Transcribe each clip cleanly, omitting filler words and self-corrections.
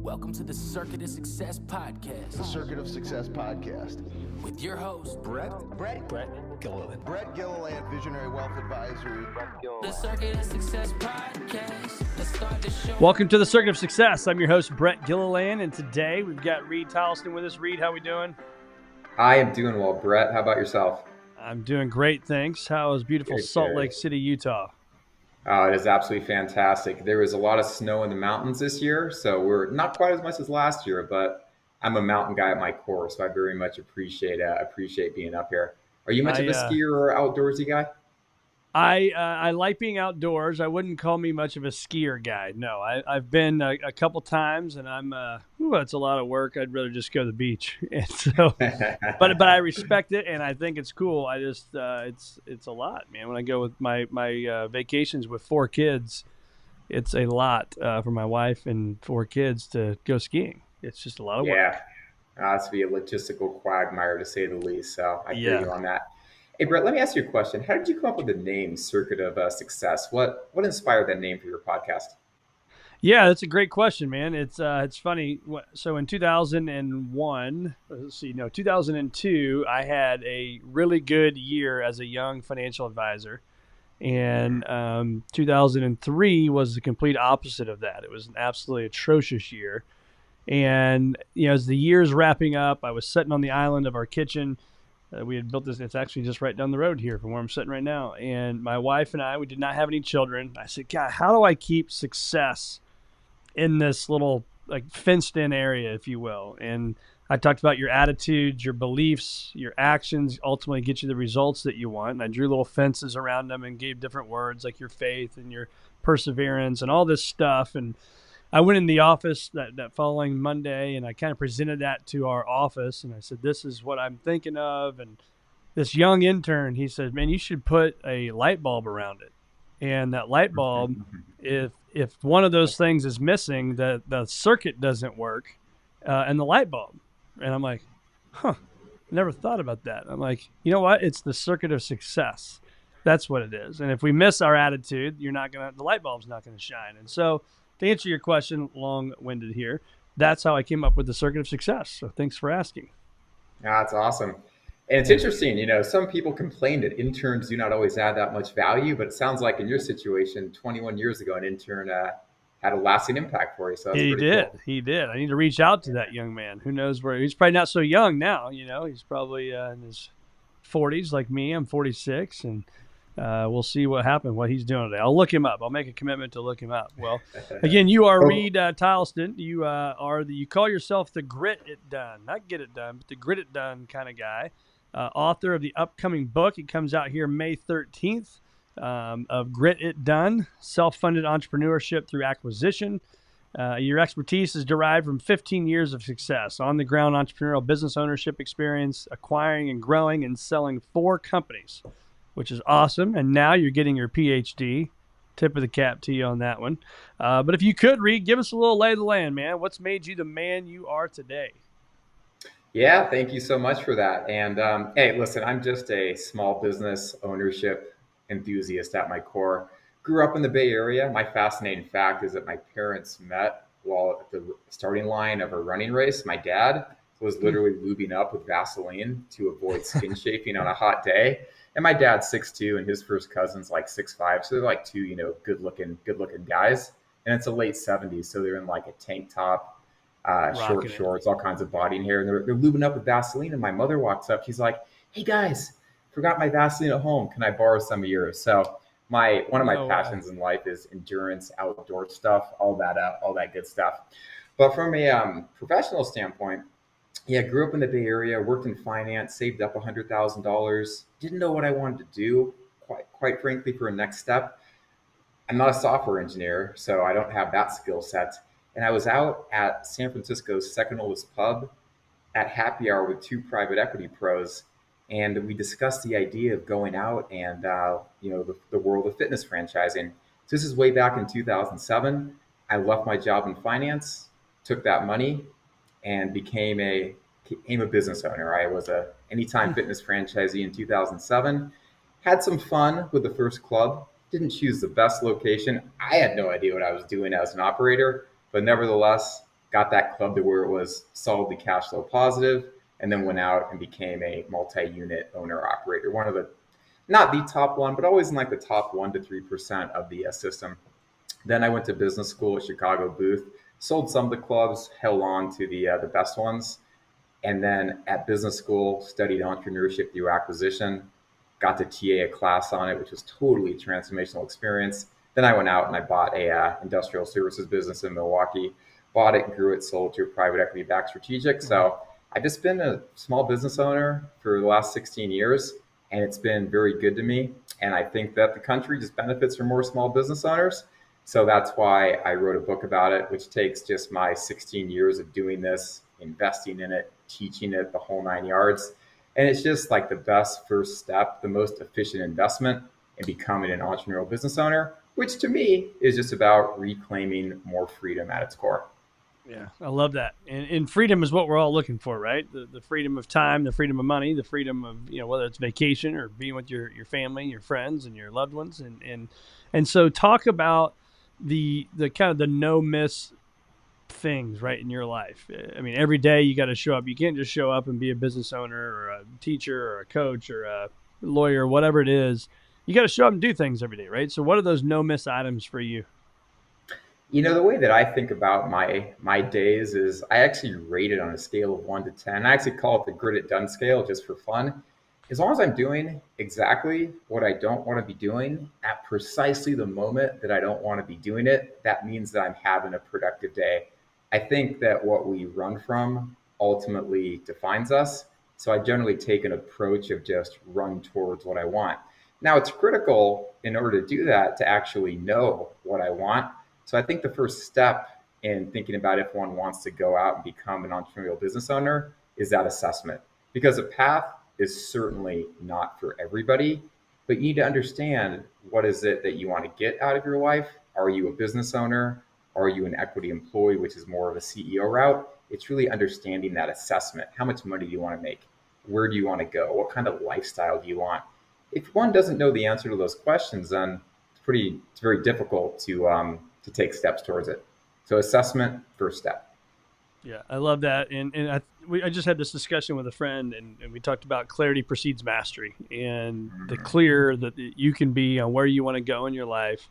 Welcome to the Circuit of Success Podcast. The Circuit of Success Podcast. With your host, Brett Gilliland. Brett Gilliland, Visionary Wealth Advisory. The Circuit of Success Podcast. Let's start the show. Welcome to the Circuit of Success. I'm your host, Brett Gilliland, and today we've got Reid Tileston with us. Reid, how we doing? I am doing well, Brett. How about yourself? I'm doing great, thanks. How is beautiful Salt Lake City, Utah? It is absolutely fantastic. There was a lot of snow in the mountains this year, so we're not quite as much as last year, but I'm a mountain guy at my core, so I very much appreciate being up here. Are you much of a skier or outdoorsy guy? I like being outdoors. I wouldn't call me much of a skier guy. No, I've been a couple times, and it's a lot of work. I'd rather just go to the beach. And so, but I respect it, and I think it's cool. I just it's a lot, man. When I go with my vacations with 4 kids, it's a lot for my wife and 4 kids to go skiing. It's just a lot of work. Yeah, that's be a logistical quagmire to say the least. So I hear you on that. Hey, Brett, let me ask you a question. How did you come up with the name Circuit of Success? What inspired that name for your podcast? Yeah, that's a great question, man. It's funny. So in 2002, I had a really good year as a young financial advisor. And 2003 was the complete opposite of that. It was an absolutely atrocious year. And, as the year's wrapping up, I was sitting on the island of our kitchen. We had built this. It's actually just right down the road here from where I'm sitting right now. And my wife and we did not have any children. I said, God, how do I keep success in this little fenced in area, if you will? And I talked about your attitudes, your beliefs, your actions ultimately get you the results that you want. And I drew little fences around them and gave different words like your faith and your perseverance and all this stuff. And I went in the office that following Monday, and I kind of presented that to our office, and I said, this is what I'm thinking of. And this young intern, he said, man, you should put a light bulb around it. And that light bulb, if one of those things is missing, the circuit doesn't work, and the light bulb. And I'm like, never thought about that. I'm like, you know what? It's the circuit of success. That's what it is. And if we miss our attitude, the light bulb's not going to shine. And so, to answer your question, long-winded here, that's how I came up with the Circuit of Success. So thanks for asking. That's awesome. And it's interesting, some people complain that interns do not always add that much value, but it sounds like in your situation, 21 years ago, an intern had a lasting impact for you. So He did. I need to reach out to that young man. Who knows where he's probably not so young now. He's probably in his 40s like me. I'm 46, and we'll see what he's doing today. I'll look him up. I'll make a commitment to look him up. Well, again, you are Reid Tileston. You you call yourself the grit it done, not get it done, but the grit it done kind of guy. Author of the upcoming book. It comes out here May 13th of Grit It Done, Self-Funded Entrepreneurship Through Acquisition. Your expertise is derived from 15 years of success, on-the-ground entrepreneurial business ownership experience, acquiring and growing and selling 4 companies, which is awesome. And now you're getting your PhD. Tip of the cap to you on that one. But if you could, Reid, give us a little lay of the land, man. What's made you the man you are today? Yeah, thank you so much for that. And hey, listen, I'm just a small business ownership enthusiast at my core. Grew up in the Bay Area. My fascinating fact is that my parents met while at the starting line of a running race. My dad was literally lubing up with Vaseline to avoid skin chafing on a hot day. And my dad's 6'2", and his first cousin's like 6'5", so they're like 2, good looking guys. And it's the late 70s, so they're in like a tank top, short shorts, all kinds of body and hair, and they're lubing up with Vaseline. And my mother walks up, she's like, "Hey guys, forgot my Vaseline at home. Can I borrow some of yours?" So one of my passions in life is endurance, outdoor stuff, all that good stuff. But from a professional standpoint, yeah, grew up in the Bay Area, worked in finance, saved up $100,000. Didn't know what I wanted to do, quite frankly, for a next step. I'm not a software engineer, so I don't have that skill set. And I was out at San Francisco's second oldest pub at happy hour with 2 private equity pros, and we discussed the idea of going out and the world of fitness franchising. So this is way back in 2007. I left my job in finance, took that money, and became a business owner. I was a Anytime Fitness franchisee in 2007. Had some fun with the first club. Didn't choose the best location. I had no idea what I was doing as an operator, but nevertheless, got that club to where it was solidly cash flow positive, and then went out and became a multi-unit owner operator. One of the, not the top one, but always in like the top 1 to 3% of the system. Then I went to business school at Chicago Booth, sold some of the clubs, held on to the best ones. And then at business school, studied entrepreneurship through acquisition, got to TA a class on it, which was totally a transformational experience. Then I went out and I bought a industrial services business in Milwaukee, bought it, grew it, sold to a private equity backed strategic. So I've just been a small business owner for the last 16 years, and it's been very good to me. And I think that the country just benefits from more small business owners. So that's why I wrote a book about it, which takes just my 16 years of doing this, investing in it, teaching it, the whole 9 yards. And it's just like the best first step, the most efficient investment in becoming an entrepreneurial business owner, which to me is just about reclaiming more freedom at its core. Yeah, I love that. And freedom is what we're all looking for, right? The freedom of time, the freedom of money, the freedom of, whether it's vacation or being with your family, your friends and your loved ones. And so talk about the kind of the no miss things, right, in your life. I mean, every day you got to show up. You can't just show up and be a business owner or a teacher or a coach or a lawyer, whatever it is. You got to show up and do things every day, right? So what are those no miss items for you? The way that I think about my days is I actually rate it on a scale of 1 to 10. I actually call it the grit it done scale just for fun. As long as I'm doing exactly what I don't want to be doing at precisely the moment that I don't want to be doing it, that means that I'm having a productive day. I think that what we run from ultimately defines us. So I generally take an approach of just run towards what I want. Now, it's critical in order to do that to actually know what I want. So I think the first step in thinking about if one wants to go out and become an entrepreneurial business owner is that assessment. Because a path is certainly not for everybody, but you need to understand what is it that you want to get out of your life. Are you a business owner? Are you an equity employee, which is more of a CEO route? It's really understanding that assessment. How much money do you want to make? Where do you want to go? What kind of lifestyle do you want? If one doesn't know the answer to those questions, then it's very difficult to take steps towards it. So assessment, first step. Yeah, I love that. And I just had this discussion with a friend, and we talked about clarity precedes mastery, and the clear that you can be on where you want to go in your life.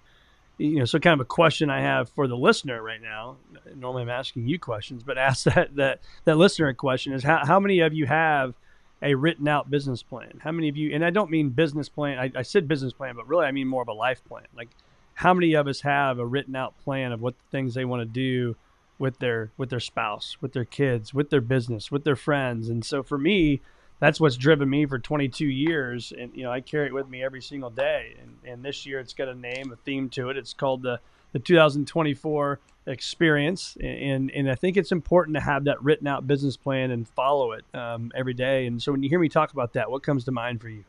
So kind of a question I have for the listener right now. Normally I'm asking you questions, but ask that listener a question is how many of you have a written out business plan? How many of you, and I don't mean business plan, I said business plan, but really I mean more of a life plan. Like how many of us have a written out plan of what the things they want to do with their spouse, with their kids, with their business, with their friends? And so for me, that's what's driven me for 22 years. And, I carry it with me every single day. And this year it's got a name, a theme to it. It's called the 2024 experience. And I think it's important to have that written out business plan and follow it every day. And so when you hear me talk about that, what comes to mind for you?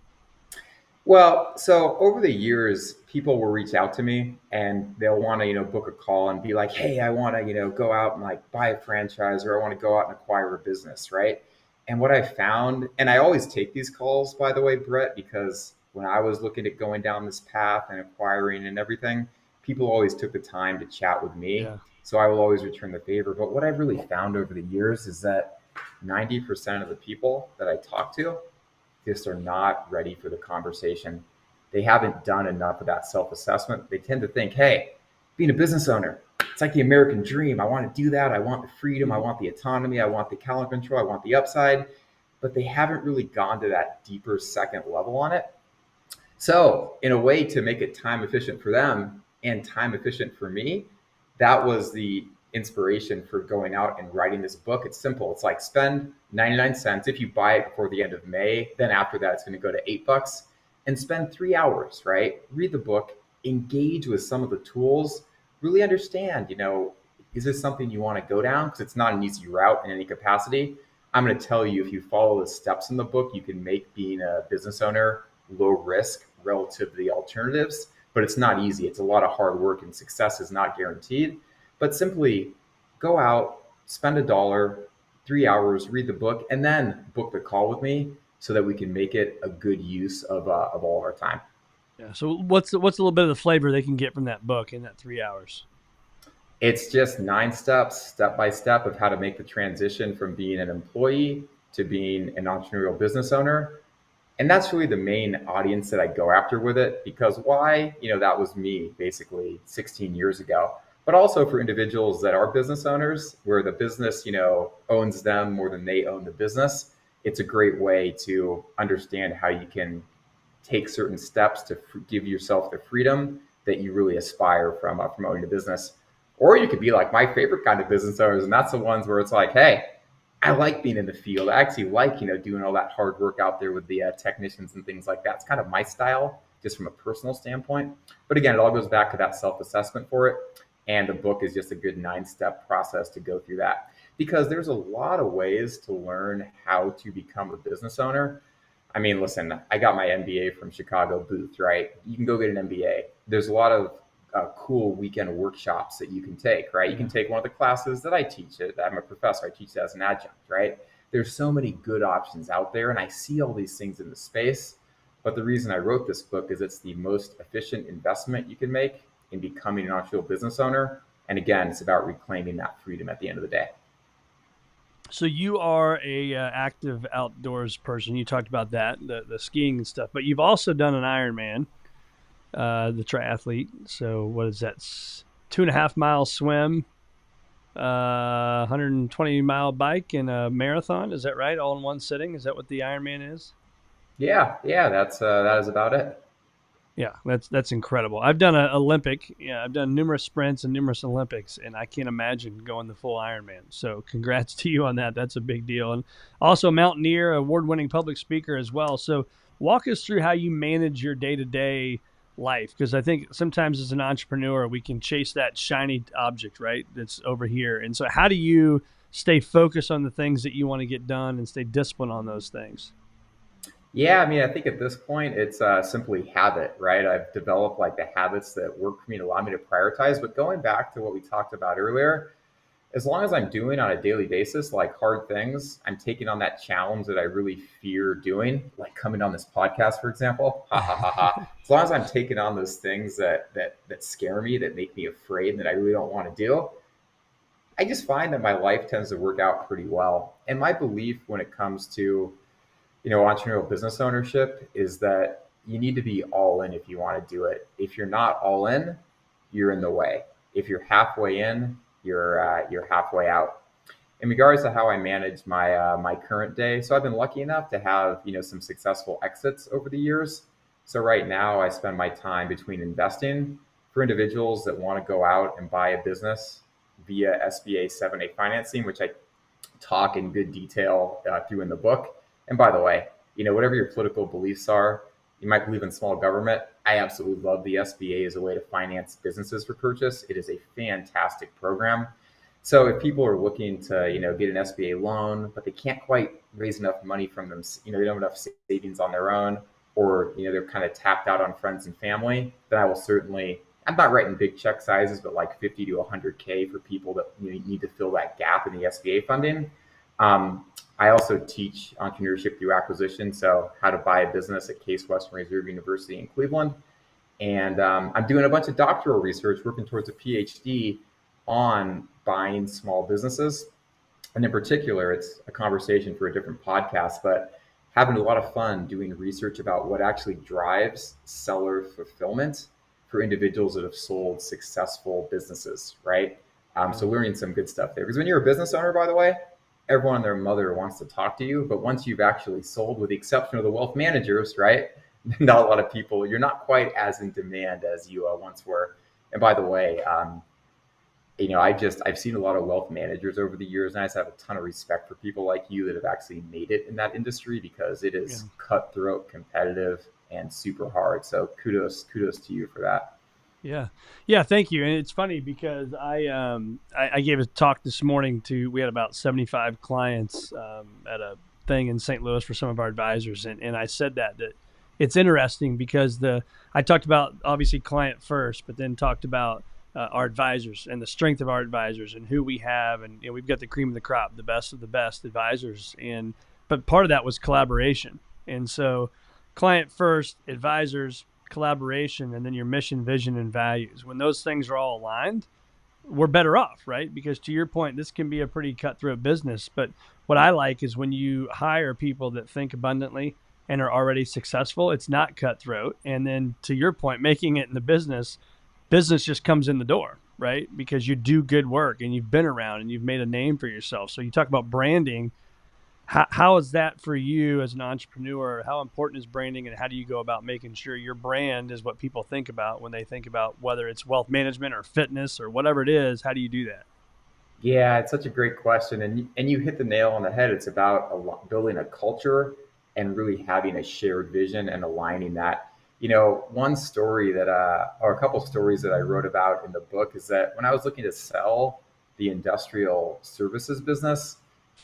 Well, so over the years, people will reach out to me and they'll want to, book a call and be like, hey, I want to, go out and like buy a franchise, or I want to go out and acquire a business, right? And what I found, and I always take these calls, by the way, Brett, because when I was looking at going down this path and acquiring and everything, people always took the time to chat with me. Yeah. So I will always return the favor. But what I've really found over the years is that 90% of the people that I talk to just are not ready for the conversation. They haven't done enough of that self-assessment. They tend to think, hey, being a business owner, it's like the American dream. I want to do that. I want the freedom. I want the autonomy. I want the calendar control. I want the upside. But they haven't really gone to that deeper second level on it. So in a way to make it time efficient for them and time efficient for me, that was the inspiration for going out and writing this book. It's simple. It's like spend 99 cents if you buy it before the end of May. Then after that, it's going to go to $8 and spend 3 hours, right? Read the book, engage with some of the tools, really understand, is this something you want to go down? Because it's not an easy route in any capacity. I'm going to tell you, if you follow the steps in the book, you can make being a business owner low risk relative to the alternatives, but it's not easy. It's a lot of hard work and success is not guaranteed. But simply go out, spend $1, 3 hours, read the book, and then book the call with me so that we can make it a good use of all of our time. Yeah. So what's a little bit of the flavor they can get from that book in that 3 hours? It's just 9 steps, step by step, of how to make the transition from being an employee to being an entrepreneurial business owner. And that's really the main audience that I go after with it, because why? That was me basically 16 years ago. But also for individuals that are business owners, where the business, owns them more than they own the business. It's a great way to understand how you can take certain steps to give yourself the freedom that you really aspire from owning a business. Or you could be like my favorite kind of business owners, and that's the ones where it's like, hey, I like being in the field. I actually like, doing all that hard work out there with the technicians and things like that. It's kind of my style, just from a personal standpoint. But again, it all goes back to that self-assessment for it. And the book is just a good 9-step process to go through that, because there's a lot of ways to learn how to become a business owner. I mean, listen, I got my MBA from Chicago Booth, right? You can go get an MBA. There's a lot of cool weekend workshops that you can take, right? You can take one of the classes that I teach. I'm a professor. I teach it as an adjunct, right? There's so many good options out there, and I see all these things in the space. But the reason I wrote this book is it's the most efficient investment you can make in becoming an entrepreneurial business owner. And again, it's about reclaiming that freedom at the end of the day. So you are a active outdoors person. You talked about that, the skiing and stuff, but you've also done an Ironman. The triathlete. So what is that? 2.5 mile swim, 120-mile bike, and a marathon. Is that right? All in one sitting. Is that what the Ironman is? Yeah. That is about it. Yeah, that's incredible. I've done an Olympic. Yeah, I've done numerous sprints and numerous Olympics, and I can't imagine going the full Ironman. So congrats to you on that. That's a big deal. And also mountaineer, award-winning public speaker as well. So walk us through how you manage your day-to-day life, because I think sometimes as an entrepreneur we can chase that shiny object, right, that's over here. And so how do you stay focused on the things that you want to get done and stay disciplined on those things? Yeah, I mean, I think at this point it's simply habit, right? I've developed like the habits that work for me to allow me to prioritize. But going back to what we talked about earlier, as long as I'm doing on a daily basis, like hard things, I'm taking on that challenge that I really fear doing, like coming on this podcast, for example. As long as I'm taking on those things that scare me, that make me afraid, and that I really don't want to do, I just find that my life tends to work out pretty well. And my belief when it comes to, entrepreneurial business ownership is that you need to be all in if you want to do it. If you're not all in, you're in the way. If you're halfway in, you're halfway out. In regards to how I manage my current day, so I've been lucky enough to have some successful exits over the years. So right now I spend my time between investing for individuals that want to go out and buy a business via SBA 7A financing, which I talk in good detail through in the book. And by the way, whatever your political beliefs are, you might believe in small government. I absolutely love the SBA as a way to finance businesses for purchase. It is a fantastic program. So if people are looking to, get an SBA loan, but they can't quite raise enough money from them, they don't have enough savings on their own, or, they're kind of tapped out on friends and family, then I will certainly, I'm not writing big check sizes, but like 50 to 100K for people that need to fill that gap in the SBA funding. I also teach Entrepreneurship Through Acquisition, so how to buy a business at Case Western Reserve University in Cleveland. And I'm doing a bunch of doctoral research, working towards a PhD on buying small businesses. And in particular, it's a conversation for a different podcast, but having a lot of fun doing research about what actually drives seller fulfillment for individuals that have sold successful businesses, right? So learning some good stuff there. Because when you're a business owner, by the way, everyone and their mother wants to talk to you. But once you've actually sold, with the exception of the wealth managers, right? Not a lot of people, you're not quite as in demand as you once were. And by the way, I've seen a lot of wealth managers over the years, and I just have a ton of respect for people like you that have actually made it in that industry, because it is cutthroat, competitive, and super hard. So kudos to you for that. Yeah. Thank you. And it's funny because I gave a talk this morning we had about 75 clients at a thing in St. Louis for some of our advisors. And I said that it's interesting because I talked about obviously client first, but then talked about our advisors and the strength of our advisors and who we have. And we've got the cream of the crop, the best of the best advisors. But part of that was collaboration. And so client first, advisors, collaboration, and then your mission, vision, and values. When those things are all aligned, we're better off, right? Because to your point, this can be a pretty cutthroat business. But what I like is when you hire people that think abundantly and are already successful, it's not cutthroat. And then to your point, making it in the business just comes in the door, right? Because you do good work and you've been around and you've made a name for yourself. So you talk about branding. How is that for you as an entrepreneur? How important is branding, and how do you go about making sure your brand is what people think about when they think about whether it's wealth management or fitness or whatever it is? How do you do that? Yeah, it's such a great question, and you hit the nail on the head. It's about building a culture and really having a shared vision and aligning that. One story that, or a couple stories that I wrote about in the book is that when I was looking to sell the industrial services business,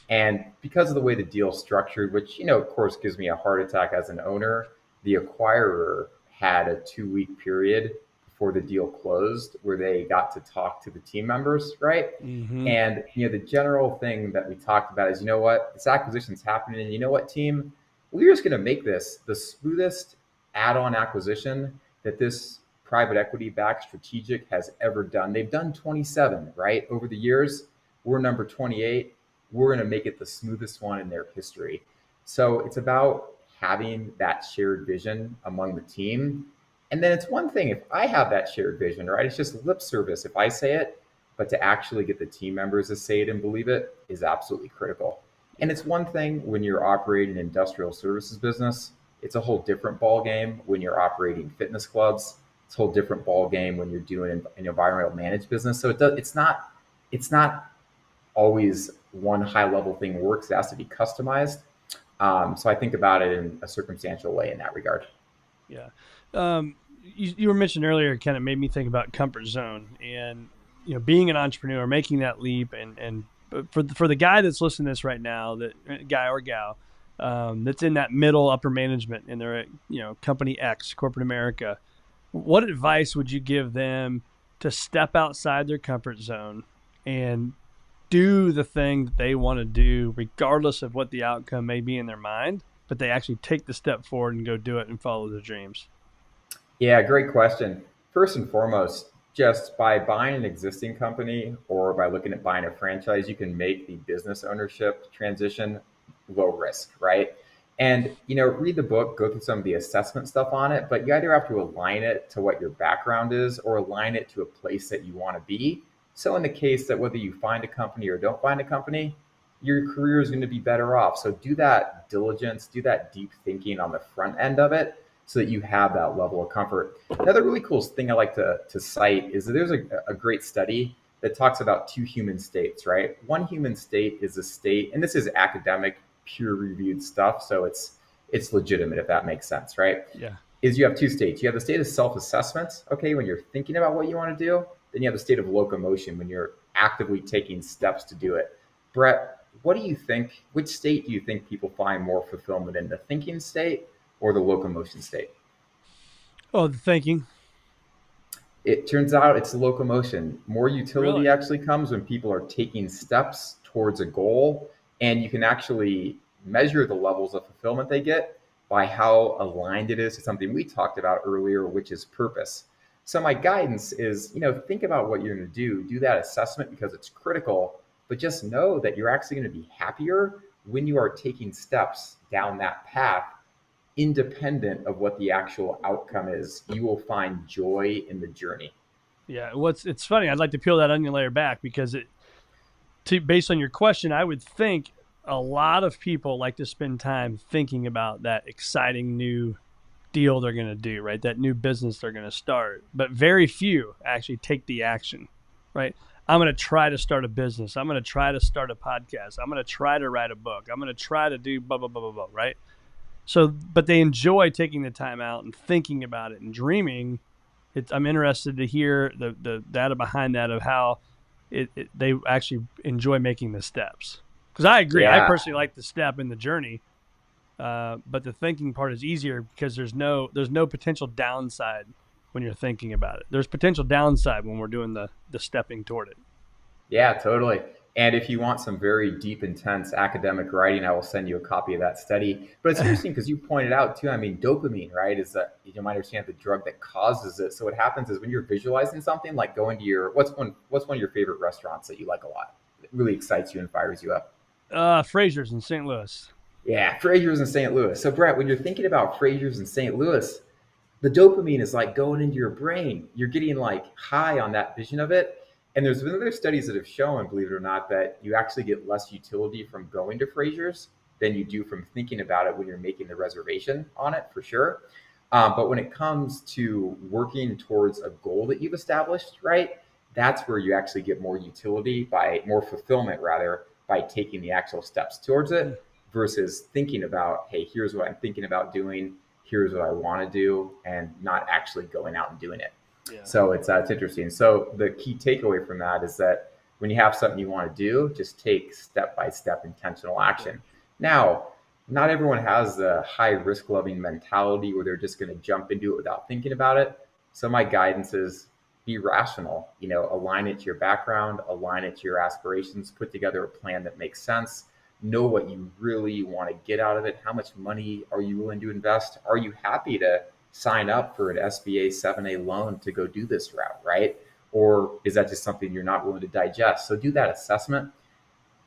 and because of the way the deal structured, which, of course, gives me a heart attack as an owner, the acquirer had a 2-week period before the deal closed where they got to talk to the team members, right? Mm-hmm. And, the general thing that we talked about is, what, this acquisition's happening. And you know what, team? We're just going to make this the smoothest add-on acquisition that this private equity-backed strategic has ever done. They've done 27, right? Over the years, we're number 28. We're going to make it the smoothest one in their history. So it's about having that shared vision among the team. And then it's one thing if I have that shared vision, right? It's just lip service if I say it, but to actually get the team members to say it and believe it is absolutely critical. And it's one thing when you're operating an industrial services business. It's a whole different ball game when you're operating fitness clubs. It's a whole different ball game when you're doing an environmental managed business. So it's not always one high level thing works. It has to be customized. So I think about it in a circumstantial way in that regard. Yeah. You were mentioned earlier, kind of made me think about comfort zone and, being an entrepreneur, making that leap. And for the guy that's listening to this right now, that guy or gal, that's in that middle upper management and they're at, company X, corporate America, what advice would you give them to step outside their comfort zone and do the thing that they want to do, regardless of what the outcome may be in their mind, but they actually take the step forward and go do it and follow their dreams? Yeah, great question. First and foremost, just by buying an existing company or by looking at buying a franchise, you can make the business ownership transition low risk, right? And, read the book, go through some of the assessment stuff on it, but you either have to align it to what your background is or align it to a place that you want to be. So in the case that whether you find a company or don't find a company, your career is going to be better off. So do that diligence, do that deep thinking on the front end of it so that you have that level of comfort. Another really cool thing I like to cite is that there's a great study that talks about 2 human states, right? One human state is a state, and this is academic, peer-reviewed stuff, so it's legitimate if that makes sense, right? Yeah. Is you have 2 states. You have the state of self-assessment, okay, when you're thinking about what you want to do. Then you have the state of locomotion when you're actively taking steps to do it. Brett, what do you think? Which state do you think people find more fulfillment in, the thinking state or the locomotion state? Oh, the thinking. It turns out it's the locomotion. More utility Really? actually comes when people are taking steps towards a goal, and you can actually measure the levels of fulfillment they get by how aligned it is to something we talked about earlier, which is purpose. So my guidance is, think about what you're going to do that assessment because it's critical, but just know that you're actually going to be happier when you are taking steps down that path, independent of what the actual outcome is. You will find joy in the journey. Yeah. It's funny. I'd like to peel that onion layer back because based on your question, I would think a lot of people like to spend time thinking about that exciting new deal they're going to do, right? That new business they're going to start, but very few actually take the action, right? I'm going to try to start a business. I'm going to try to start a podcast. I'm going to try to write a book. I'm going to try to do blah, blah, blah, blah, blah, right? So, but they enjoy taking the time out and thinking about it and dreaming. I'm interested to hear the data behind that of how they actually enjoy making the steps. Because I agree. Yeah. I personally like the step in the journey. But the thinking part is easier because there's no potential downside when you're thinking about it. There's potential downside when we're doing the stepping toward it. Yeah, totally. And if you want some very deep, intense academic writing, I will send you a copy of that study. But it's interesting because you pointed out too, I mean, dopamine, right, is that you might understand the drug that causes it. So what happens is when you're visualizing something, like going to what's one of your favorite restaurants that you like a lot? It really excites you and fires you up. Fraser's in St. Louis. Yeah, Fraser's in St. Louis. So Brett, when you're thinking about Fraser's in St. Louis, the dopamine is like going into your brain. You're getting like high on that vision of it. And there's been other studies that have shown, believe it or not, that you actually get less utility from going to Fraser's than you do from thinking about it when you're making the reservation on it, for sure. But when it comes to working towards a goal that you've established, right, that's where you actually get more utility more fulfillment rather, by taking the actual steps towards it versus thinking about, hey, here's what I'm thinking about doing, here's what I want to do, and not actually going out and doing it. Yeah. So it's interesting. So the key takeaway from that is that when you have something you want to do, just take step-by-step intentional action. Now, not everyone has the high risk loving mentality where they're just going to jump into it without thinking about it. So my guidance is be rational, align it to your background, align it to your aspirations, put together a plan that makes sense, know what you really want to get out of it. How much money are you willing to invest? Are you happy to sign up for an SBA 7A loan to go do this route, right? Or is that just something you're not willing to digest? So do that assessment.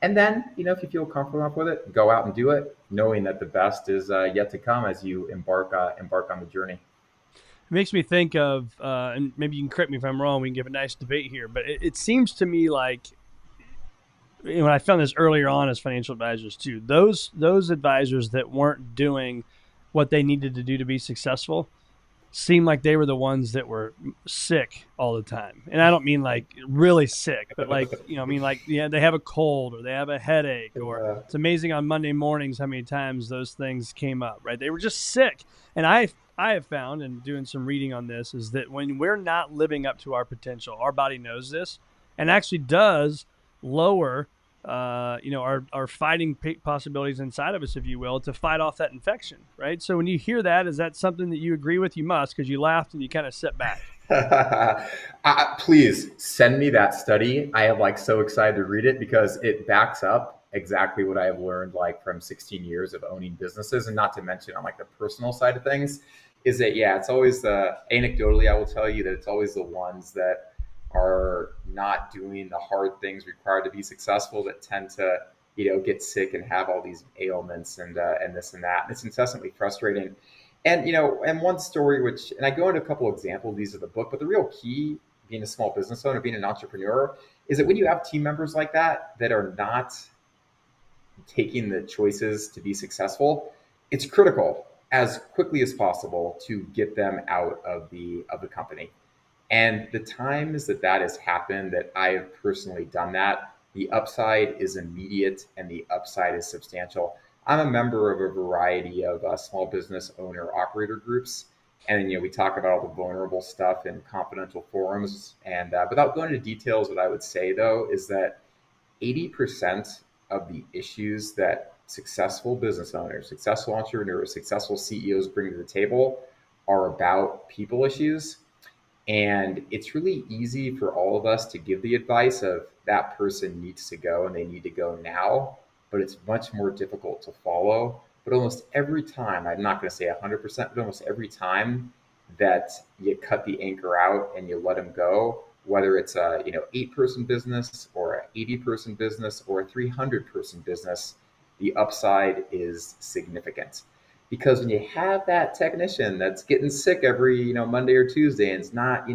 And then, if you feel comfortable enough with it, go out and do it, knowing that the best is yet to come as you embark on the journey. It makes me think of, and maybe you can correct me if I'm wrong, we can give a nice debate here, but it seems to me like, when I found this earlier on as financial advisors too, those advisors that weren't doing what they needed to do to be successful seemed like they were the ones that were sick all the time. And I don't mean like really sick, but like, they have a cold or they have a headache, or it's amazing on Monday mornings how many times those things came up, right? They were just sick. And I have found, and doing some reading on this, is that when we're not living up to our potential, our body knows this and actually does lower our fighting possibilities inside of us, if you will, to fight off that infection, right? So when you hear that, is that something that you agree with? You must, because you laughed and you kind of sit back. Please send me that study. I am so excited to read it because it backs up exactly what I have learned from 16 years of owning businesses, and not to mention on the personal side of things, is that, it's always anecdotally, I will tell you that it's always the ones that are not doing the hard things required to be successful that tend to, get sick and have all these ailments and this and that. And it's incessantly frustrating. And, and one story, and I go into a couple of examples, these are the book, but the real key being a small business owner, being an entrepreneur, is that when you have team members like that are not taking the choices to be successful, it's critical as quickly as possible to get them out of the company. And the times that has happened, that I have personally done that, the upside is immediate and the upside is substantial. I'm a member of a variety of small business owner operator groups. And, we talk about all the vulnerable stuff in confidential forums. And without going into details, what I would say, though, is that 80% of the issues that successful business owners, successful entrepreneurs, successful CEOs bring to the table are about people issues. And it's really easy for all of us to give the advice of that person needs to go and they need to go now, but it's much more difficult to follow. But almost every time, I'm not going to say 100%, but almost every time that you cut the anchor out and you let them go, whether it's a 8-person business or an 80-person business or a 300-person business, the upside is significant. Because when you have that technician that's getting sick every Monday or Tuesday, and it's not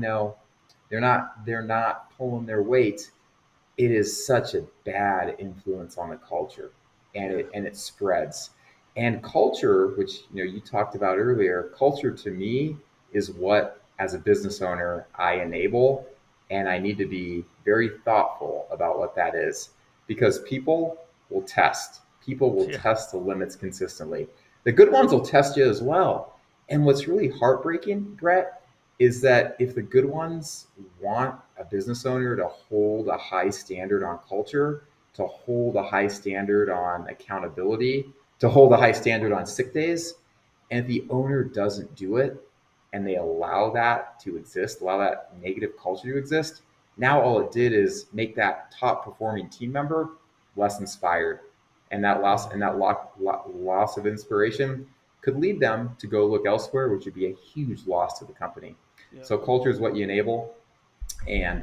they're not pulling their weight, it is such a bad influence on the culture, and it spreads. And culture, which you talked about earlier, culture to me is what, as a business owner, I enable, and I need to be very thoughtful about what that is, because people will test test the limits consistently. The good ones will test you as well. And what's really heartbreaking, Brett, is that if the good ones want a business owner to hold a high standard on culture, to hold a high standard on accountability, to hold a high standard on sick days, and if the owner doesn't do it and they allow that to exist, allow that negative culture to exist, Now all it did is make that top performing team member less inspired, and that loss of inspiration could lead them to go look elsewhere, which would be a huge loss to the company. Yeah. So culture is what you enable, and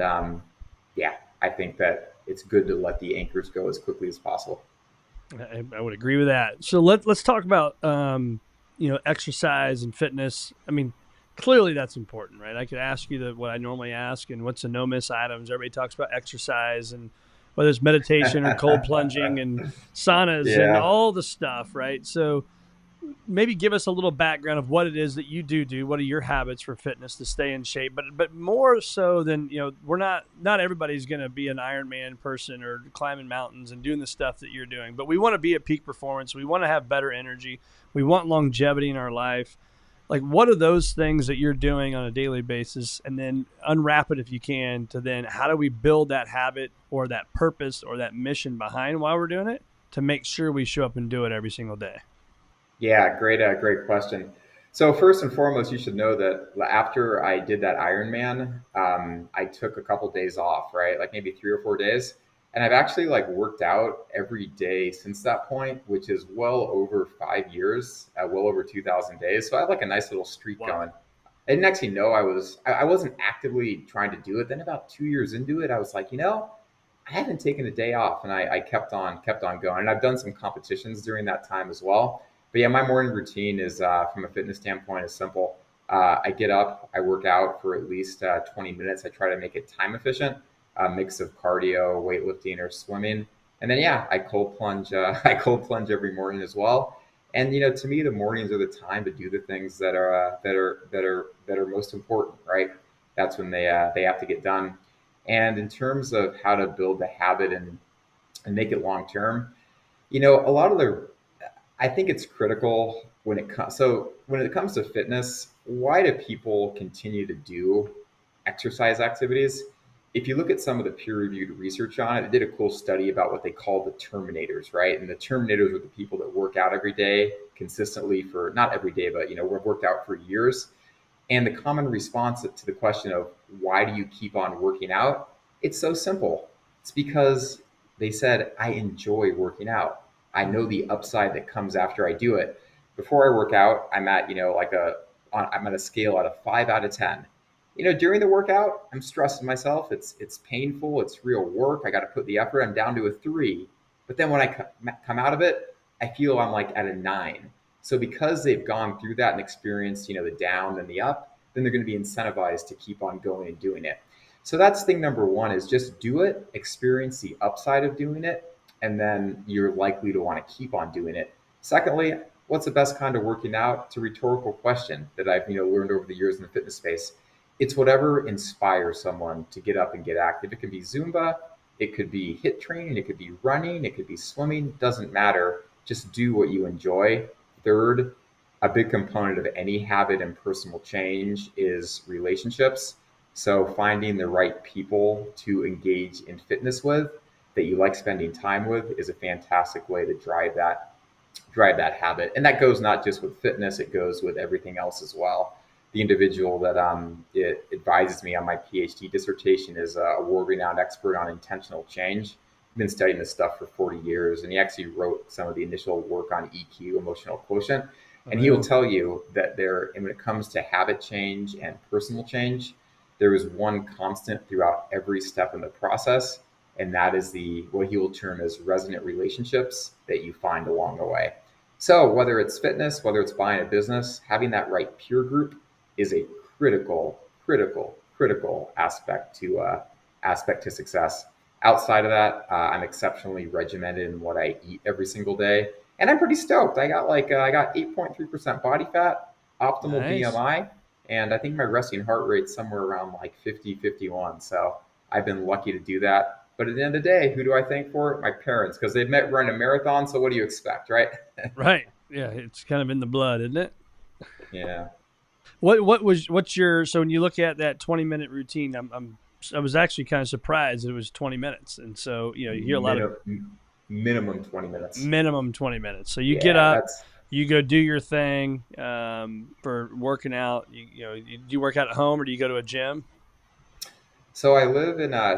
yeah, I think that it's good to let the anchors go as quickly as possible. I would agree with that. So let's talk about exercise and fitness. I mean, clearly that's important, right? I could ask you what I normally ask, and what's the no miss items. Everybody talks about exercise, and whether it's meditation or cold plunging and saunas and all the stuff, right? So maybe give us a little background of what it is that you do. What are your habits for fitness to stay in shape? But more so than, we're not everybody's going to be an Ironman person or climbing mountains and doing the stuff that you're doing. But we want to be at peak performance. We want to have better energy. We want longevity in our life. Like, what are those things that you're doing on a daily basis? And then unwrap it if you can to then how do we build that habit or that purpose or that mission behind why we're doing it to make sure we show up and do it every single day? Yeah, great question. So first and foremost, you should know that after I did that Ironman, I took a couple days off, right? Like maybe 3 or 4 days. And I've actually worked out every day since that point, which is well over 5 years, well over 2,000 days. So I have a nice little streak going. I didn't actually know I wasn't actively trying to do it. Then about 2 years into it, I was like, I haven't taken a day off, and I kept on going. And I've done some competitions during that time as well. But yeah, my morning routine is, from a fitness standpoint, is simple. I get up, I work out for at least 20 minutes. I try to make it time efficient, a mix of cardio, weightlifting, or swimming. And then I cold plunge. I cold plunge every morning as well. And to me, the mornings are the time to do the things that are most important, right? That's when they have to get done. And in terms of how to build the habit and make it long term, I think it's critical when it comes. So when it comes to fitness, why do people continue to do exercise activities? If you look at some of the peer-reviewed research on it, did a cool study about what they call the terminators, right? And the terminators are the people that work out every day consistently for, not every day, but we've worked out for years. And the common response to the question of why do you keep on working out? It's so simple. It's because they said, I enjoy working out. I know the upside that comes after I do it. Before I work out, I'm at, I'm at a scale out of 5 out of 10. During the workout, I'm stressing myself. It's painful. It's real work. I got to put the effort. I'm down to a 3. But then when I come out of it, I feel I'm at a 9. So because they've gone through that and experienced, the down and the up, then they're going to be incentivized to keep on going and doing it. So that's thing number one, is just do it, experience the upside of doing it, and then you're likely to want to keep on doing it. Secondly, what's the best kind of working out? It's a rhetorical question that I've learned over the years in the fitness space. It's whatever inspires someone to get up and get active. It could be Zumba, it could be HIIT training, it could be running, it could be swimming, doesn't matter. Just do what you enjoy. Third, a big component of any habit and personal change is relationships. So finding the right people to engage in fitness with, that you like spending time with, is a fantastic way to drive that habit. And that goes not just with fitness, it goes with everything else as well. The individual that it advises me on my PhD dissertation is a world-renowned expert on intentional change. I've been studying this stuff for 40 years, and he actually wrote some of the initial work on EQ, emotional quotient. And he will tell you that when it comes to habit change and personal change, there is one constant throughout every step in the process, and that is what he will term as resonant relationships that you find along the way. So whether it's fitness, whether it's buying a business, having that right peer group is a critical aspect to success. Outside of that, I'm exceptionally regimented in what I eat every single day, and I'm pretty stoked. I got 8.3% body fat, optimal BMI, and I think my resting heart rate's somewhere around 50, 51. So I've been lucky to do that. But at the end of the day, who do I thank for it? My parents, because they've run a marathon. So what do you expect, right? Right. Yeah, it's kind of in the blood, isn't it? Yeah. What's your, so when you look at that 20-minute routine, I was actually kind of surprised that it was 20 minutes. And so, you hear a lot of minimum 20 minutes. Minimum 20 minutes. So you get up, you go do your thing for working out. Do you work out at home or do you go to a gym? So I live in I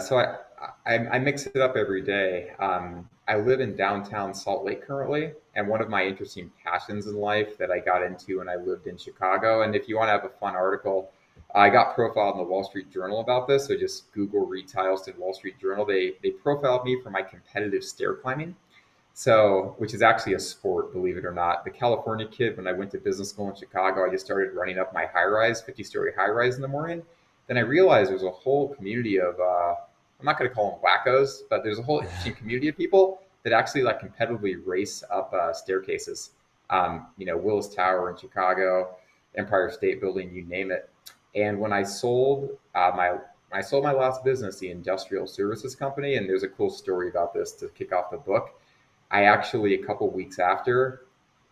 mix it up every day. I live in downtown Salt Lake currently, and one of my interesting passions in life that I got into when I lived in Chicago. And if you want to have a fun article, I got profiled in the Wall Street Journal about this. So just Google Reid Tileston Wall Street Journal. They profiled me for my competitive stair climbing. So, which is actually a sport, believe it or not. The California kid, when I went to business school in Chicago, I just started running up my high rise, 50-story high rise in the morning. Then I realized there's a whole community of, I'm not going to call them wackos, but there's a whole interesting community of people that actually like competitively race up staircases. Willis Tower in Chicago, Empire State Building, you name it. And when I sold my last business, the industrial services company, and there's a cool story about this to kick off the book. I actually, a couple weeks after,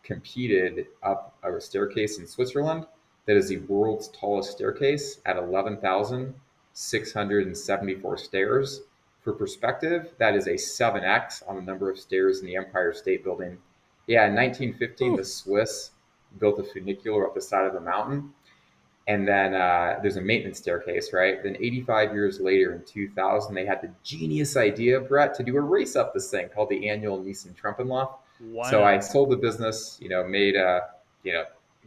competed up a staircase in Switzerland that is the world's tallest staircase at 11,674 stairs. For perspective, that is a 7x on the number of stairs in the Empire State Building. Yeah, in 1915, the Swiss built a funicular up the side of the mountain. And then there's a maintenance staircase, right? Then 85 years later in 2000, they had the genius idea, Brett, to do a race up this thing called the annual Nissen Treppenlauf. Wow. So I sold the business, made a,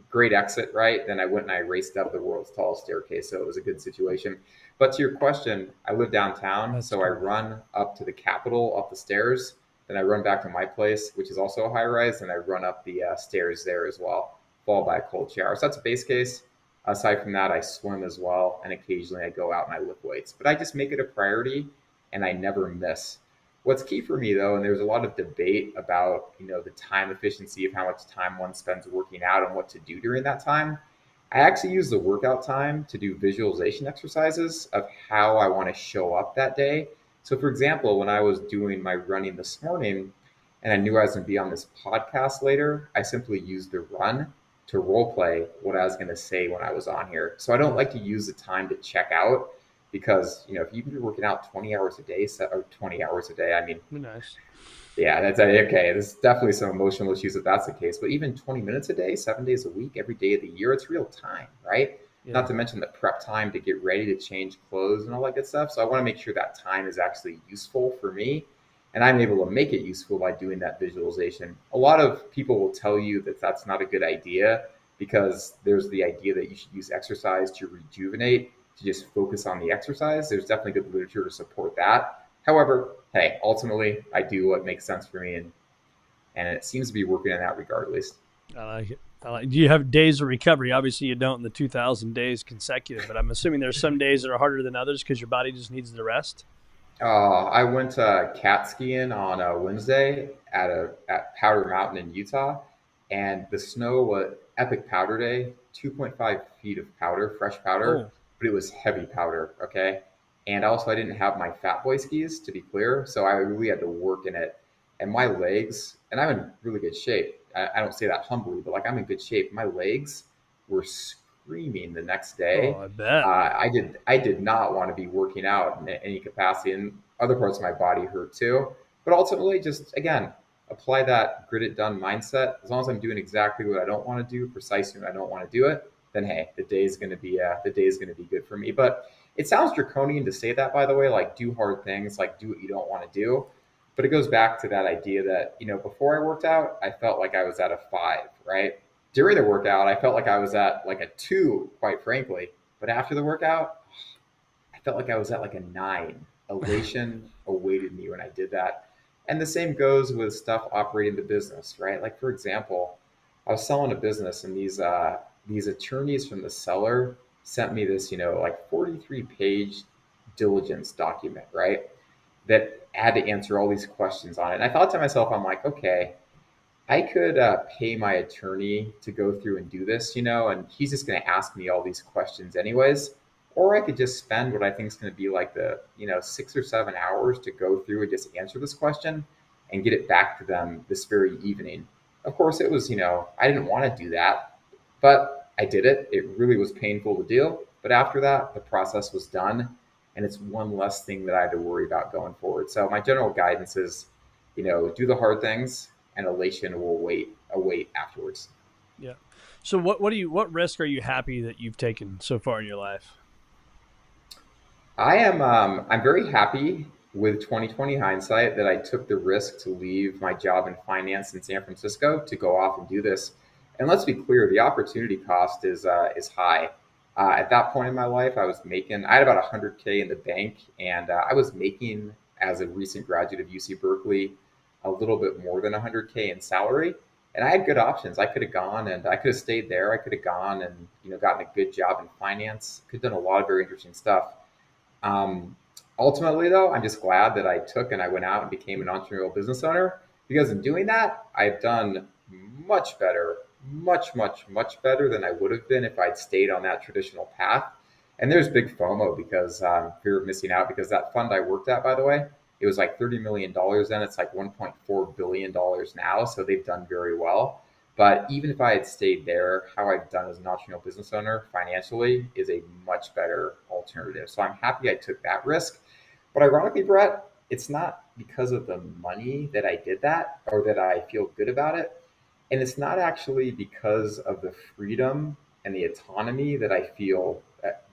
great exit, right? Then I went and I raced up the world's tallest staircase. So it was a good situation. But to your question, I live downtown. That's so I run up to the Capitol, up the stairs. Then I run back to my place, which is also a high rise. And I run up the stairs there as well, followed by a cold shower. So that's a base case. Aside from that, I swim as well, and occasionally I go out and I lift weights. But I just make it a priority, and I never miss. What's key for me, though, and there's a lot of debate about the time efficiency of how much time one spends working out and what to do during that time. I actually use the workout time to do visualization exercises of how I want to show up that day. So, for example, when I was doing my running this morning, and I knew I was going to be on this podcast later, I simply used the run to role play what I was going to say when I was on here. So I don't like to use the time to check out because, if you can be working out 20 hours a day, or 20 hours a day, I mean, nice. Yeah, that's okay. There's definitely some emotional issues if that's the case, but even 20 minutes a day, 7 days a week, every day of the year, it's real time, right? Yeah. Not to mention the prep time to get ready to change clothes and all that good stuff. So I want to make sure that time is actually useful for me. And I'm able to make it useful by doing that visualization. A lot of people will tell you that that's not a good idea because there's the idea that you should use exercise to rejuvenate, to just focus on the exercise. There's definitely good literature to support that. However, hey, ultimately, I do what makes sense for me, and it seems to be working in that regard at least. I like it. Do you have days of recovery? Obviously, you don't in the 2,000 days consecutive, but I'm assuming there's some days that are harder than others because your body just needs the rest. I went cat skiing on Wednesday at Powder Mountain in Utah, and the snow was epic powder day, 2.5 feet of powder, fresh powder, but it was heavy powder, okay? And also I didn't have my Fat Boy skis, to be clear, so I really had to work in it. And my legs, and I'm in really good shape. I don't say that humbly, but I'm in good shape. My legs were screaming the next day. Oh, I bet. I did not want to be working out in any capacity, and other parts of my body hurt too. But ultimately, just again, apply that grit it done mindset. As long as I'm doing exactly what I don't want to do, precisely when I don't want to do it, then hey, the day is going to be good for me. But it sounds draconian to say that, by the way, do hard things, do what you don't want to do. But it goes back to that idea that, before I worked out, I felt like I was at a 5, right? During the workout, I felt like I was at a 2, quite frankly. But after the workout, I felt like I was at a 9. Elation awaited me when I did that. And the same goes with stuff operating the business, right? For example, I was selling a business, and these attorneys from the seller sent me this, 43-page diligence document, right? That had to answer all these questions on it. And I thought to myself, I'm like, okay, I could pay my attorney to go through and do this, and he's just going to ask me all these questions anyways. Or I could just spend what I think is going to be the 6 or 7 hours to go through and just answer this question and get it back to them this very evening. Of course, it was, I didn't want to do that, but I did it. It really was painful to do. But after that, the process was done. And it's one less thing that I had to worry about going forward. So my general guidance is, do the hard things, and elation will await afterwards. Yeah. So what risk are you happy that you've taken so far in your life? I'm very happy with 2020 hindsight that I took the risk to leave my job in finance in San Francisco to go off and do this. And let's be clear, the opportunity cost is high. At that point in my life, I had about 100K in the bank, and I was making, as a recent graduate of UC Berkeley, a little bit more than 100K in salary. And I had good options. I could have gone and I could have stayed there. I could have gone and gotten a good job in finance. Could have done a lot of very interesting stuff. Um, Ultimately, though, I'm just glad that I took and I went out and became an entrepreneurial business owner, because in doing that, I've done much better, much better than I would have been if I'd stayed on that traditional path. And there's big FOMO because fear of missing out, because that fund I worked at, by the way, it was like $30 million then. It's like $1.4 billion now. So they've done very well. But even if I had stayed there, how I've done as an entrepreneurial business owner financially is a much better alternative. So I'm happy I took that risk. But ironically, Brett, it's not because of the money that I did that or that I feel good about it. And it's not actually because of the freedom and the autonomy that I feel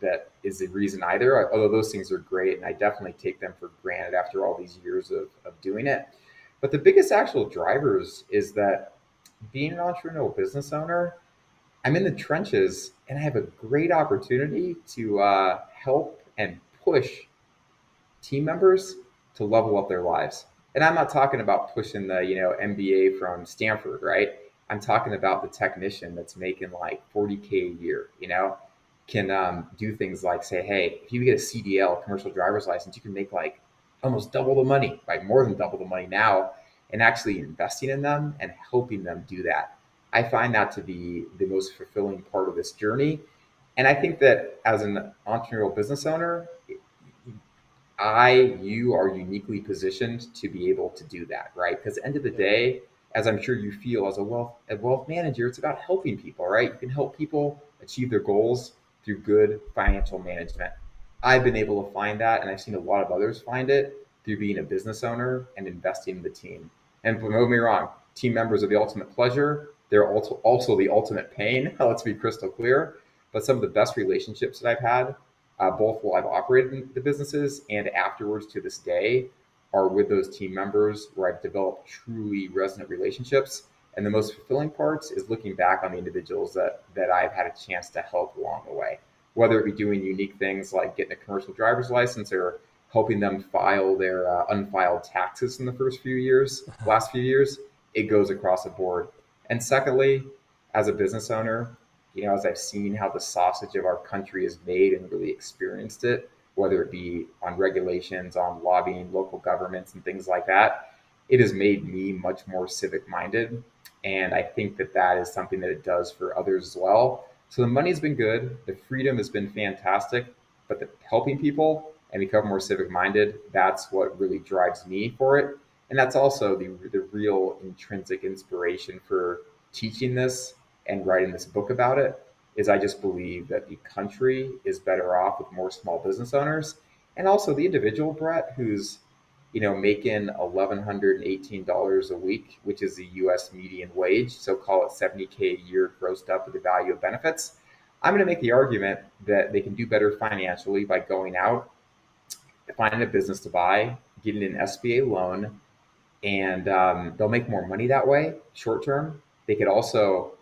that is the reason either, although those things are great and I definitely take them for granted after all these years of doing it. But the biggest actual drivers is that being an entrepreneurial business owner, I'm in the trenches and I have a great opportunity to help and push team members to level up their lives. And I'm not talking about pushing the MBA from Stanford, right? I'm talking about the technician that's making like 40K a year, can do things like say, hey, if you get a CDL, commercial driver's license, you can make like almost double the money, right? More than double the money now, and actually investing in them and helping them do that. I find that to be the most fulfilling part of this journey. And I think that as an entrepreneurial business owner, you are uniquely positioned to be able to do that, right? Because at the end of the day, as I'm sure you feel as a wealth manager, it's about helping people, right? You can help people achieve their goals through good financial management. I've been able to find that, and I've seen a lot of others find it through being a business owner and investing in the team. And don't get me wrong, team members are the ultimate pleasure. They're also the ultimate pain. Let's be crystal clear. But some of the best relationships that I've had, both while I've operated in the businesses and afterwards to this day, are with those team members where I've developed truly resonant relationships. And the most fulfilling parts is looking back on the individuals that I've had a chance to help along the way, whether it be doing unique things like getting a commercial driver's license or helping them file their unfiled taxes in the last few years, it goes across the board. And secondly, as a business owner, as I've seen how the sausage of our country is made and really experienced it, whether it be on regulations, on lobbying, local governments, and things like that, it has made me much more civic minded. And I think that is something that it does for others as well. So the money's been good, the freedom has been fantastic, but the helping people and become more civic minded, that's what really drives me for it. And that's also the real intrinsic inspiration for teaching this and writing this book about it, is I just believe that the country is better off with more small business owners, and also the individual, Brett, who's making $1,118 a week, which is the U.S. median wage. So call it 70K a year grossed up with the value of benefits. I'm going to make the argument that they can do better financially by going out, finding a business to buy, getting an SBA loan, and they'll make more money that way short term. They could also,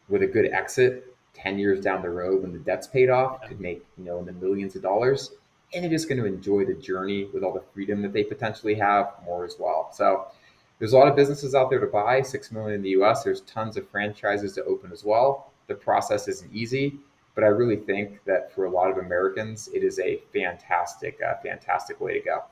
with a good exit 10 years down the road when the debt's paid off, could make in the millions of dollars, and they're just going to enjoy the journey with all the freedom that they potentially have more as well. So there's a lot of businesses out there to buy, 6 million in the US. There's tons of franchises to open as well. The process isn't easy, but I really think that for a lot of Americans, it is a fantastic way to go.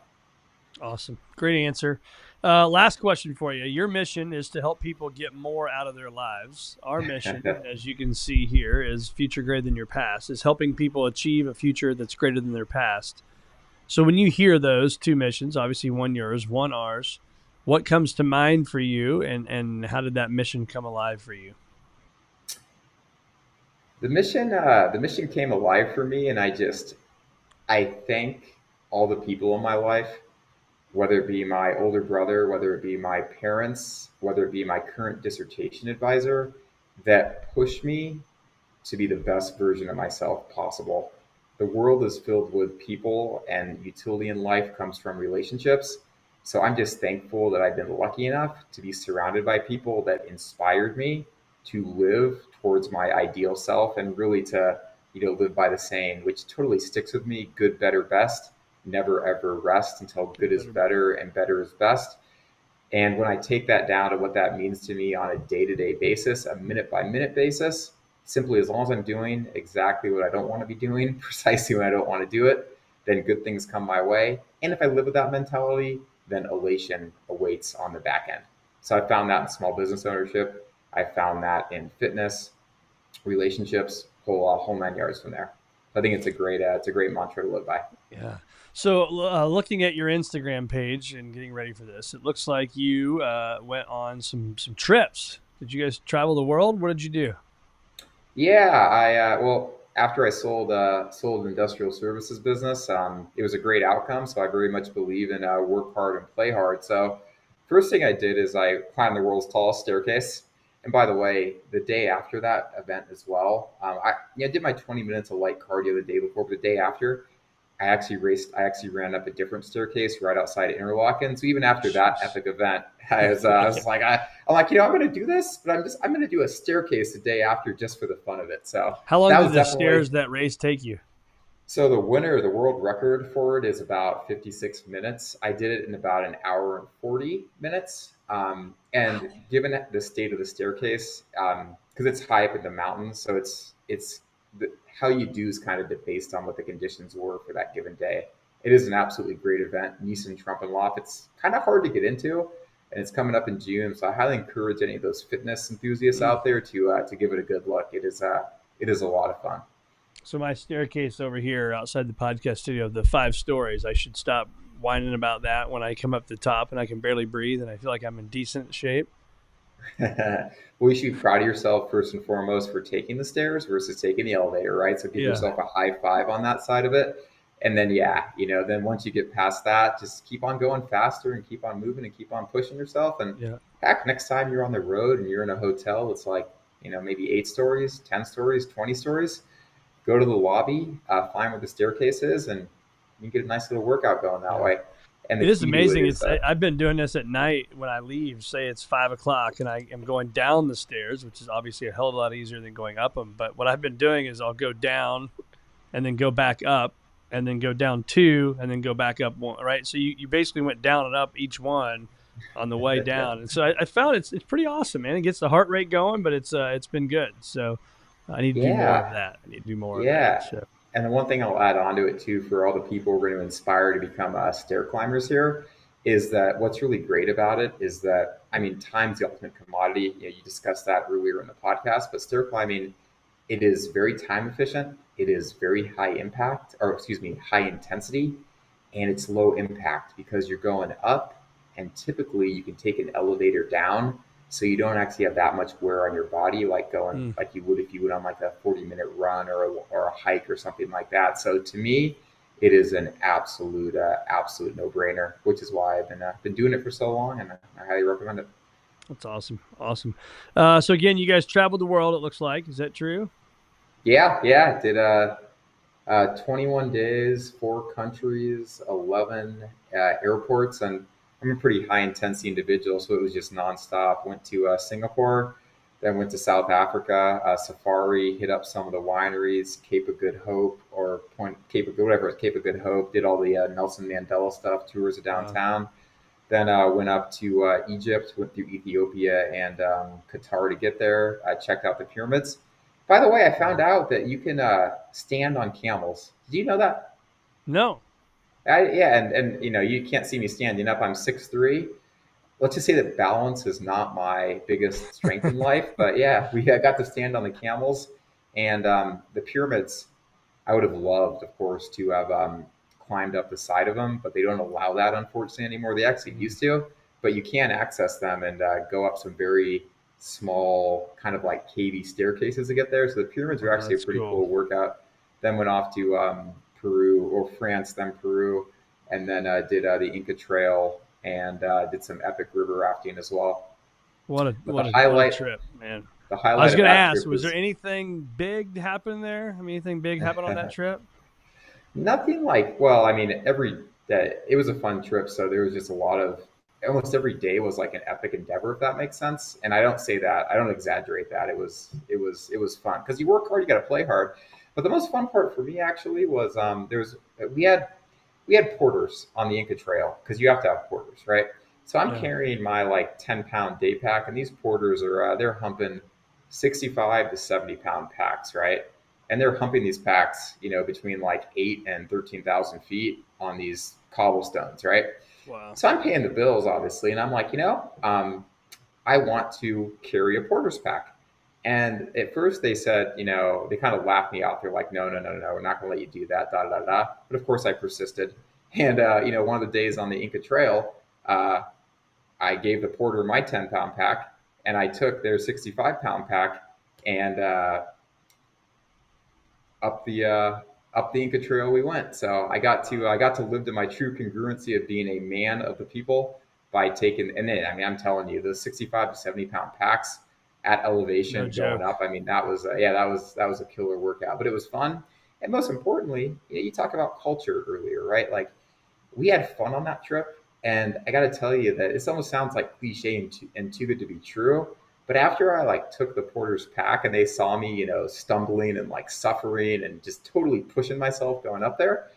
Awesome. Great answer. Last question for you. Your mission is to help people get more out of their lives. Our mission, as you can see here, is future greater than your past, is helping people achieve a future that's greater than their past. So when you hear those two missions, obviously one yours, one ours, what comes to mind for you, and how did that mission come alive for you? The mission came alive for me, and I thank all the people in my life, whether it be my older brother, whether it be my parents, whether it be my current dissertation advisor, that push me to be the best version of myself possible. the world is filled with people, and utility in life comes from relationships. So I'm just thankful that I've been lucky enough to be surrounded by people that inspired me to live towards my ideal self, and really to, live by the saying, which totally sticks with me: good, better, best. Never ever rest until good is better and better is best. And when I take that down to what that means to me on a day-to-day basis, a minute-by-minute basis, simply as long as I'm doing exactly what I don't want to be doing, precisely when I don't want to do it, then good things come my way. And if I live with that mentality, then elation awaits on the back end. So I found that in small business ownership. I found that in fitness, relationships, whole 9 yards from there. I think it's a great mantra to live by. Yeah. So looking at your Instagram page and getting ready for this, it looks like you went on some trips. Did you guys travel the world? What did you do? Yeah, well, after I sold industrial services business, it was a great outcome. So I very much believe in work hard and play hard. So first thing I did is I climbed the world's tallest staircase. And by the way, the day after that event as well, I did my 20 minutes of light cardio the day before, but the day after, I actually ran up a different staircase right outside Interlaken. So even after that epic event, I was like, I'm going to do this, but I'm going to do a staircase the day after just for the fun of it. So how long did the stairs that race take you? So the world record for it is about 56 minutes. I did it in about an hour and 40 minutes. And given the state of the staircase, because it's high up in the mountains, so how you do is kind of based on what the conditions were for that given day. It is an absolutely great event. Nissen Trumpenlauf. It's kind of hard to get into, and it's coming up in June. So I highly encourage any of those fitness enthusiasts out there to give it a good look. It is a lot of fun. So my staircase over here outside the podcast studio, the 5 stories, I should stop whining about that when I come up the top and I can barely breathe and I feel like I'm in decent shape. Well, you should be proud of yourself first and foremost for taking the stairs versus taking the elevator, right? So give yourself a high five on that side of it. And then, then once you get past that, just keep on going faster and keep on moving and keep on pushing yourself. And heck, next time you're on the road and you're in a hotel, it's like, maybe 8 stories, 10 stories, 20 stories, go to the lobby, find where the staircase is, and you get a nice little workout going that way. And it is amazing. I've been doing this at night when I leave. Say it's 5 o'clock, and I am going down the stairs, which is obviously a hell of a lot easier than going up them. But what I've been doing is I'll go down, and then go back up, and then go down 2, and then go back up 1. Right. So you basically went down and up each one on the way down, and so I found it's pretty awesome, man. It gets the heart rate going, but it's been good. So I need to do more of that. I need to do more of that. So. And the one thing I'll add on to it too, for all the people we're going to inspire to become stair climbers here, is that what's really great about it is that, time's the ultimate commodity. You discussed that earlier in the podcast, but stair climbing, it is very time efficient. It is very high intensity, and it's low impact because you're going up, and typically you can take an elevator down. So you don't actually have that much wear on your body, like going like you would if you would on like a 40-minute run or a hike or something like that. So to me, it is an absolute no-brainer, which is why I've been doing it for so long, and I highly recommend it. That's awesome. So again, you guys traveled the world, it looks like. Is that true? Yeah. Did 21 days, 4 countries, 11 airports, and I'm a pretty high intensity individual, so it was just nonstop. Went to Singapore, then went to South Africa, safari, hit up some of the wineries, Cape of Good Hope, Cape of Good Hope, did all the Nelson Mandela stuff, tours of downtown. Then went up to Egypt, went through Ethiopia and Qatar to get there. I checked out the pyramids. By the way, I found out that you can stand on camels. Did you know that? No. And you can't see me standing up. I'm 6'3". Let's just say that balance is not my biggest strength in life. But yeah, we got to stand on the camels, and the pyramids. I would have loved, of course, to have climbed up the side of them, but they don't allow that, unfortunately, anymore. They actually used to, but you can access them and go up some very small, kind of like cavey staircases to get there. So the pyramids are actually a pretty cool workout. Then went off to France, then Peru, and then did the Inca Trail and did some epic river rafting as well. What a trip, man. I was going to ask, was there anything big happen there? Anything big happen on that trip? Nothing like, well, I mean, every day it was a fun trip. So there was just a lot of, almost every day was like an epic endeavor, if that makes sense. And I don't say that, I don't exaggerate that. It was fun because you work hard, you got to play hard. But the most fun part for me actually was we had we had porters on the Inca Trail because you have to have porters, right? So I'm Yeah. carrying my like 10-pound day pack, and these porters are they're humping 65 to 70-pound packs, right? And they're humping these packs, between like 8 and 13,000 feet on these cobblestones, right? Wow. So I'm paying the bills, obviously, and I'm like, I want to carry a porter's pack. And at first they said, they kind of laughed me out. They're like, no, no, no, no, no, we're not going to let you do that, da, da, da, da. But of course I persisted. And, one of the days on the Inca Trail, uh, I gave the porter my 10-pound pack and I took their 65-pound pack and up the up the Inca Trail we went. So I got to live to my true congruency of being a man of the people by taking. And then I mean I'm telling you, those 65 to 70-pound packs at No elevation going joke. up. I mean that was a killer workout, but it was fun. And most importantly, you talk about culture earlier, right? Like we had fun on that trip. And I got to tell you that it almost sounds like cliche and too good to be true. But after I like took the porter's pack and they saw me, stumbling and like suffering and just totally pushing myself going up there,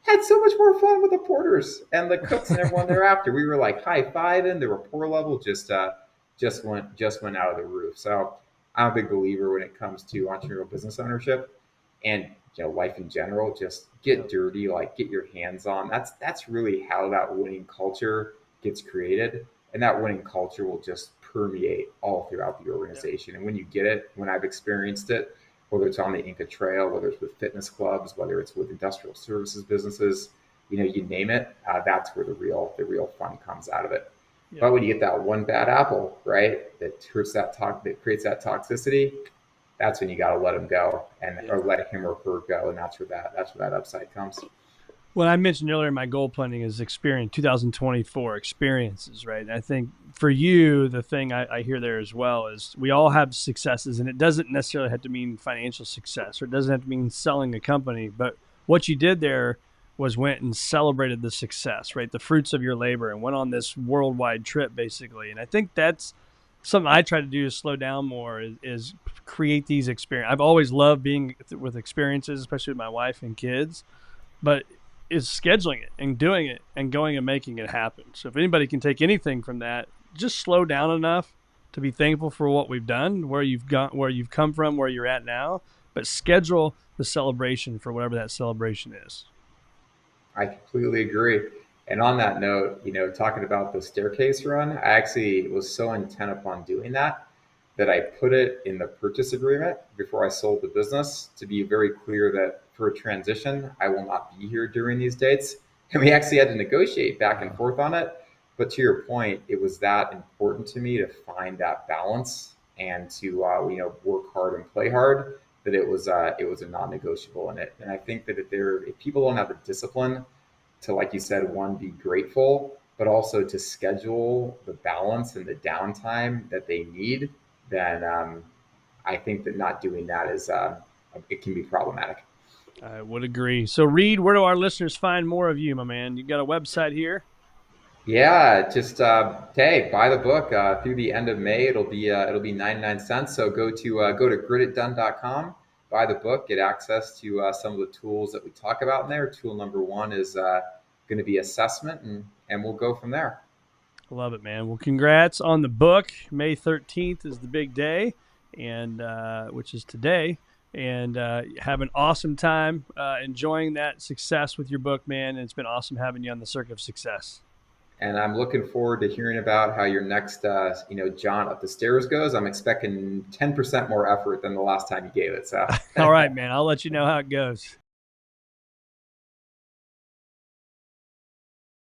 I had so much more fun with the porters and the cooks and everyone thereafter. We were like high fiving. The rapport level just went out of the roof. So I'm a big believer when it comes to entrepreneurial business ownership and life in general. Just get Yep. dirty, like get your hands on. That's really how that winning culture gets created, and that winning culture will just permeate all throughout the Yep. organization. And when you get it, when I've experienced it, whether it's on the Inca Trail, whether it's with fitness clubs, whether it's with industrial services businesses, you name it, that's where the real fun comes out of it. Yep. But when you get that one bad apple, right, that creates that toxicity, that's when you got to let him go and Yeah. or let him or her go, and that's where that upside comes. Well, I mentioned earlier my goal planning is experience 2024 experiences, right? And I think for you, the thing I hear there as well is we all have successes, and it doesn't necessarily have to mean financial success or it doesn't have to mean selling a company. But what you did there was went and celebrated the success, right? The fruits of your labor and went on this worldwide trip, basically. And I think that's something I try to do to slow down more is create these experiences. I've always loved being with experiences, especially with my wife and kids, but is scheduling it and doing it and going and making it happen. So if anybody can take anything from that, just slow down enough to be thankful for what we've done, where you've gone, where you've come from, where you're at now, but schedule the celebration for whatever that celebration is. I completely agree. And on that note, talking about the staircase run, I actually was so intent upon doing that I put it in the purchase agreement before I sold the business to be very clear that for a transition, I will not be here during these dates. And we actually had to negotiate back and forth on it. But to your point, it was that important to me to find that balance and to work hard and play hard that it was a non-negotiable in it. And I think that if people don't have the discipline to, like you said, one, be grateful, but also to schedule the balance and the downtime that they need, then I think that not doing that it can be problematic. I would agree. So, Reid, where do our listeners find more of you, my man? You got a website here? Yeah, just hey, buy the book through the end of May. It'll be 99 cents. So go to grititdone.com, buy the book, get access to some of the tools that we talk about in there. Tool number one is going to be assessment, and we'll go from there. Love it, man. Well, congrats on the book. May 13th is the big day, and which is today. And have an awesome time enjoying that success with your book, man. And it's been awesome having you on the Circuit of Success. And I'm looking forward to hearing about how your next, John up the stairs goes. I'm expecting 10% more effort than the last time you gave it. So, All right, man. I'll let you know how it goes.